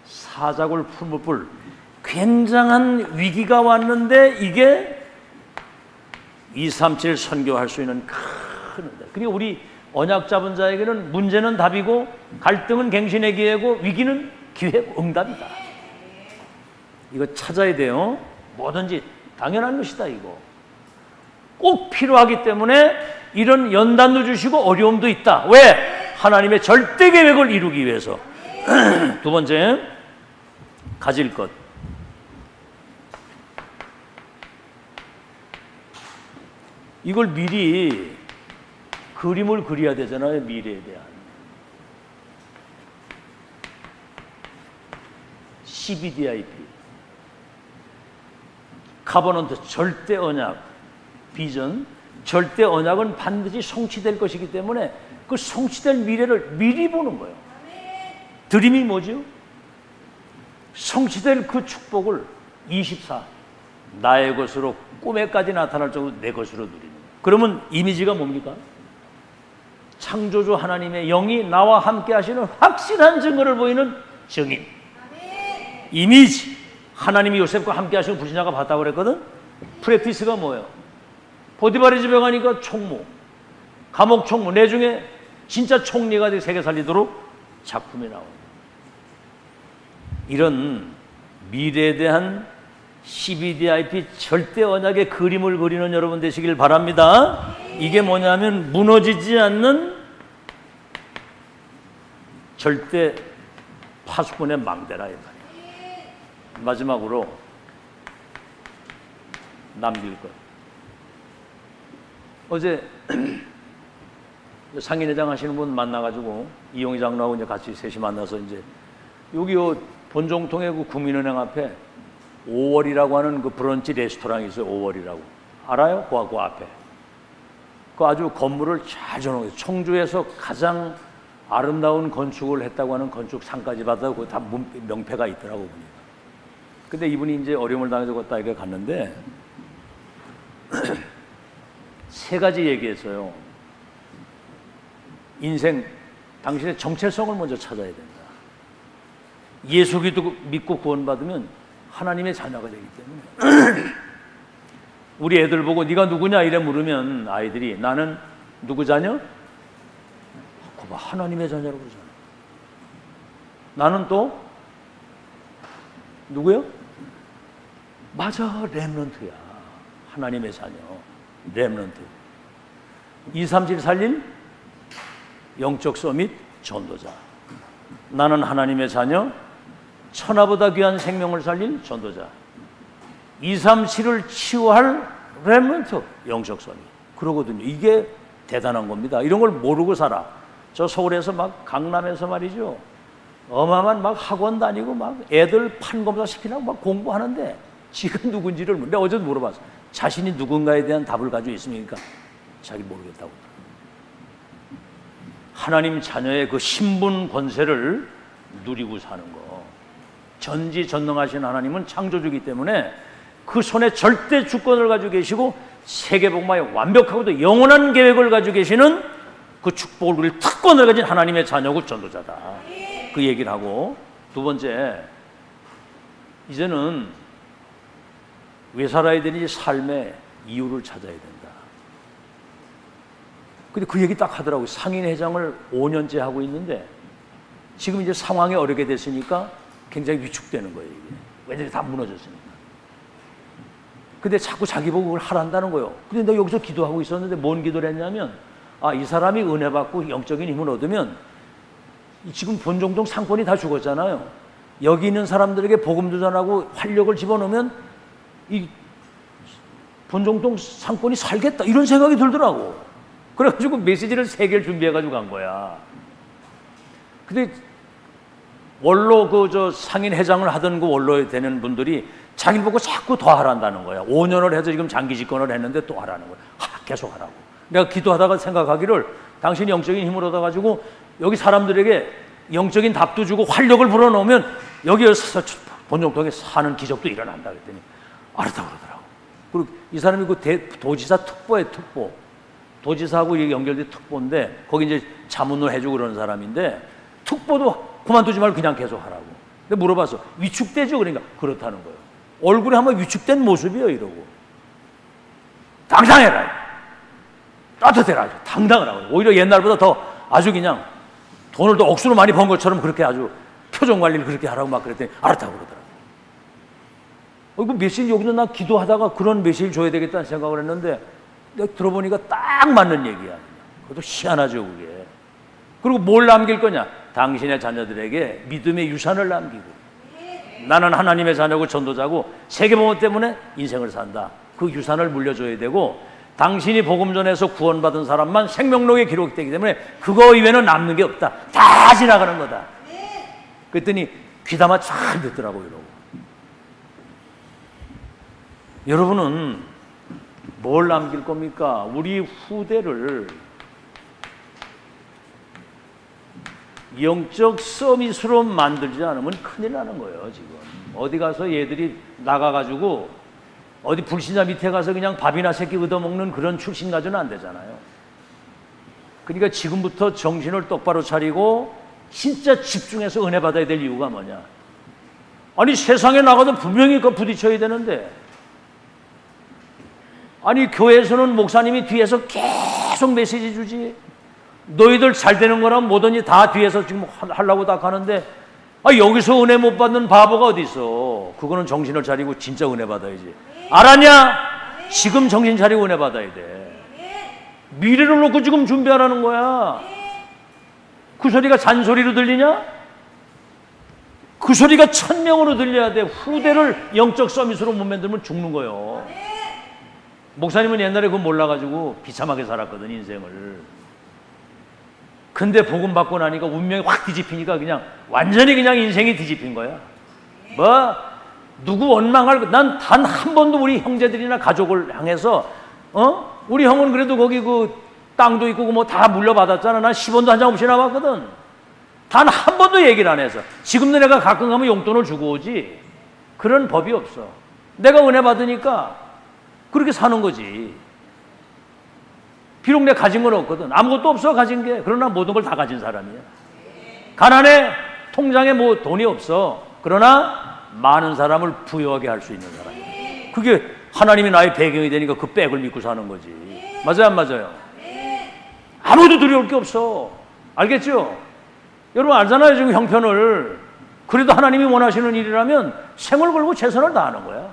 사자굴 풀무불 굉장한 위기가 왔는데 이게 237 선교할 수 있는 큰 은혜. 그리고 우리 언약 잡은 자에게는 문제는 답이고 갈등은 갱신의 기회고 위기는 기회고 응답이다. 이거 찾아야 돼요. 뭐든지 당연한 것이다. 이거 꼭 필요하기 때문에 이런 연단도 주시고 어려움도 있다. 왜? 하나님의 절대 계획을 이루기 위해서. 두 번째, 가질 것. 이걸 미리 그림을 그려야 되잖아요. 미래에 대한. CBDIP. 카버넌트 절대 언약. 비전. 절대 언약은 반드시 성취될 것이기 때문에 그 성취될 미래를 미리 보는 거예요. 드림이 뭐죠? 성취될 그 축복을 24 나의 것으로 꿈에까지 나타날 정도로 내 것으로 누리는 거예요. 그러면 이미지가 뭡니까? 창조주 하나님의 영이 나와 함께 하시는 확실한 증거를 보이는 증인. 이미지. 하나님이 요셉과 함께 하시고 불신자가 봤다고 그랬거든. 프랙티스가 뭐예요? 보디바리 집에 가니까 총무, 감옥 총무, 내 중에 진짜 총리가 세계 살리도록 작품이 나옵니다. 이런 미래에 대한 CBDIP 절대 언약의 그림을 그리는 여러분 되시길 바랍니다. 이게 뭐냐면 무너지지 않는 절대 파수꾼의 망대라 이 말이에요. 마지막으로 남길 것. 어제 상인회장 하시는 분 만나가지고 이용희 장로하고 이제 같이 셋이 만나서 이제 여기 본종통의 그 국민은행 앞에 5월이라고 하는 그 브런치 레스토랑이 있어요. 5월이라고 알아요? 그 앞에 그 아주 건물을 잘 전용해서 청주에서 가장 아름다운 건축을 했다고 하는 건축 상까지 받아고 다 명패가 있더라고 보니까. 근데 이분이 이제 어려움을 당해서 걷다 이렇게 갔는데 세 가지 얘기했어요. 인생, 당신의 정체성을 먼저 찾아야 된다. 예수 그리스도 믿고 구원받으면 하나님의 자녀가 되기 때문에 우리 애들 보고 네가 누구냐 이래 물으면 아이들이 나는 누구 자녀? 그거 하나님의 자녀라고 그러잖아. 나는 또 누구요? 맞아, 렘넌트야. 하나님의 자녀, 렘넌트. 237 살릴 영적 서밋 전도자. 나는 하나님의 자녀, 천하보다 귀한 생명을 살릴 전도자. 237을 치유할 렘넌트 영적 서밋. 그러거든요. 이게 대단한 겁니다. 이런 걸 모르고 살아. 저 서울에서 막 강남에서 말이죠. 어마어마한 막 학원 다니고 막 애들 판검사 시키라고 막 공부하는데 지가 누군지를 내가 어제도 물어봤어. 자신이 누군가에 대한 답을 가지고 있습니까? 자기 모르겠다고. 하나님 자녀의 그 신분 권세를 누리고 사는 거. 전지전능하신 하나님은 창조주이기 때문에 그 손에 절대 주권을 가지고 계시고 세계복음화의 완벽하고도 영원한 계획을 가지고 계시는 그 축복을 누릴 특권을 가진 하나님의 자녀고 전도자다. 그 얘기를 하고, 두 번째, 이제는 왜 살아야 되는지 삶의 이유를 찾아야 된다. 근데 그 얘기 딱 하더라고요. 상인회장을 5년째 하고 있는데 지금 이제 상황이 어렵게 됐으니까 굉장히 위축되는 거예요, 이게. 왜냐면 다 무너졌으니까. 근데 자꾸 자기 보고 그걸 하란다는 거예요. 근데 내가 여기서 기도하고 있었는데 뭔 기도를 했냐면, 이 사람이 은혜 받고 영적인 힘을 얻으면 지금 본종동 상권이 다 죽었잖아요. 여기 있는 사람들에게 복음도 전하고 활력을 집어넣으면 이 본종동 상권이 살겠다, 이런 생각이 들더라고. 그래가지고 메시지를 3개를 준비해가지고 간 거야. 근데 원로 상인 회장을 하던 그 원로에 되는 분들이 자기를 보고 자꾸 더 하란다는 거야. 5년을 해서 지금 장기 집권을 했는데 또 하라는 거야. 계속 하라고. 내가 기도하다가 생각하기를, 당신이 영적인 힘을 얻어가지고 여기 사람들에게 영적인 답도 주고 활력을 불어넣으면 여기에서 본종동에 사는 기적도 일어난다 그랬더니 알았다고 그러더라고. 그리고 이 사람이 그 도지사 특보에 특보. 도지사하고 연결된 특보인데 거기 이제 자문을 해주고 그러는 사람인데, 특보도 그만두지 말고 그냥 계속 하라고. 근데 물어봤어. 위축되죠? 그러니까 그렇다는 거예요. 얼굴에 한번 위축된 모습이에요, 이러고. 당당해라. 따뜻해라. 당당하라고. 오히려 옛날보다 더 아주 그냥 돈을 더 억수로 많이 번 것처럼 그렇게 아주 표정 관리를 그렇게 하라고 막 그랬더니 알았다고 그러더라고. 그 메시지 여기서 나 기도하다가 그런 메시지를 줘야 되겠다는 생각을 했는데 내가 들어보니까 딱 맞는 얘기야. 그것도 희한하죠, 그게. 그리고 뭘 남길 거냐? 당신의 자녀들에게 믿음의 유산을 남기고, 나는 하나님의 자녀고 전도자고 세계복음 때문에 인생을 산다. 그 유산을 물려줘야 되고, 당신이 복음 전에서 구원받은 사람만 생명록에 기록되기 때문에 그거 이외에는 남는 게 없다. 다 지나가는 거다. 그랬더니 귀담아 잘 듣더라고요, 이러고. 여러분은 뭘 남길 겁니까? 우리 후대를 영적 서밋으로 만들지 않으면 큰일 나는 거예요, 지금. 어디 가서 얘들이 나가가지고 어디 불신자 밑에 가서 그냥 밥이나 새끼 얻어먹는 그런 출신 가지고는 안 되잖아요. 그러니까 지금부터 정신을 똑바로 차리고 진짜 집중해서 은혜 받아야 될 이유가 뭐냐? 아니, 세상에 나가도 분명히 그 부딪혀야 되는데, 아니, 교회에서는 목사님이 뒤에서 계속 메시지 주지. 너희들 잘 되는 거라면 뭐든지 다 뒤에서 지금 하려고 다 하는데, 여기서 은혜 못 받는 바보가 어디 있어. 그거는 정신을 차리고 진짜 은혜 받아야지. 알았냐? 지금 정신 차리고 은혜 받아야 돼. 미래를 놓고 지금 준비하라는 거야. 그 소리가 잔소리로 들리냐? 그 소리가 1000명으로 들려야 돼. 후대를 영적 서밋으로 못 만들면 죽는 거예요. 목사님은 옛날에 그거 몰라가지고 비참하게 살았거든, 인생을. 근데 복음 받고 나니까 운명이 확 뒤집히니까 그냥 완전히 그냥 인생이 뒤집힌 거야. 누구 원망할, 난 단 한 번도 우리 형제들이나 가족을 향해서, 우리 형은 그래도 거기 그 땅도 있고 뭐 다 물려받았잖아. 난 10원도 한 장 없이 나왔거든. 단 한 번도 얘기를 안 해서. 지금도 내가 가끔 가면 용돈을 주고 오지. 그런 법이 없어. 내가 은혜 받으니까 그렇게 사는 거지. 비록 내가 가진 건 없거든. 아무것도 없어, 가진 게. 그러나 모든 걸 다 가진 사람이야. 가난해. 통장에 뭐 돈이 없어. 그러나 많은 사람을 부유하게 할 수 있는 사람이야. 그게 하나님이 나의 배경이 되니까 그 백을 믿고 사는 거지. 맞아요, 안 맞아요? 아무도 두려울 게 없어. 알겠죠? 여러분 알잖아요, 지금 형편을. 그래도 하나님이 원하시는 일이라면 생을 걸고 최선을 다하는 거야.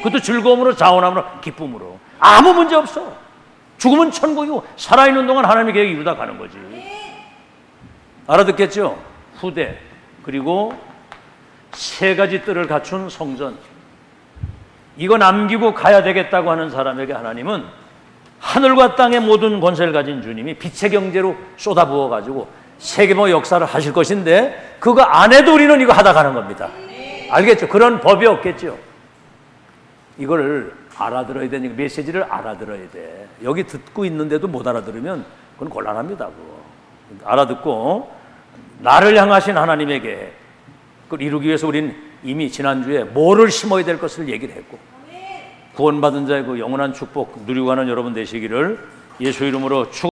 그것도 즐거움으로, 자원함으로, 기쁨으로. 아무 문제 없어. 죽으면 천국이고 살아있는 동안 하나님의 계획 이루다 가는 거지. 알아듣겠죠? 후대, 그리고 3가지 뜰을 갖춘 성전. 이거 남기고 가야 되겠다고 하는 사람에게 하나님은 하늘과 땅의 모든 권세를 가진 주님이 빛의 경제로 쏟아부어 가지고 세계보 역사를 하실 것인데, 그거 안 해도 우리는 이거 하다 가는 겁니다. 알겠죠? 그런 법이 없겠죠? 이걸 알아들어야 되니까, 메시지를 알아들어야 돼. 여기 듣고 있는데도 못 알아들으면 그건 곤란합니다. 그거. 알아듣고 나를 향하신 하나님에게 그걸 이루기 위해서 우린 이미 지난주에 뭐를 심어야 될 것을 얘기를 했고 구원받은 자의 그 영원한 축복 누리고 가는 여러분 되시기를 예수 이름으로 축원합니다.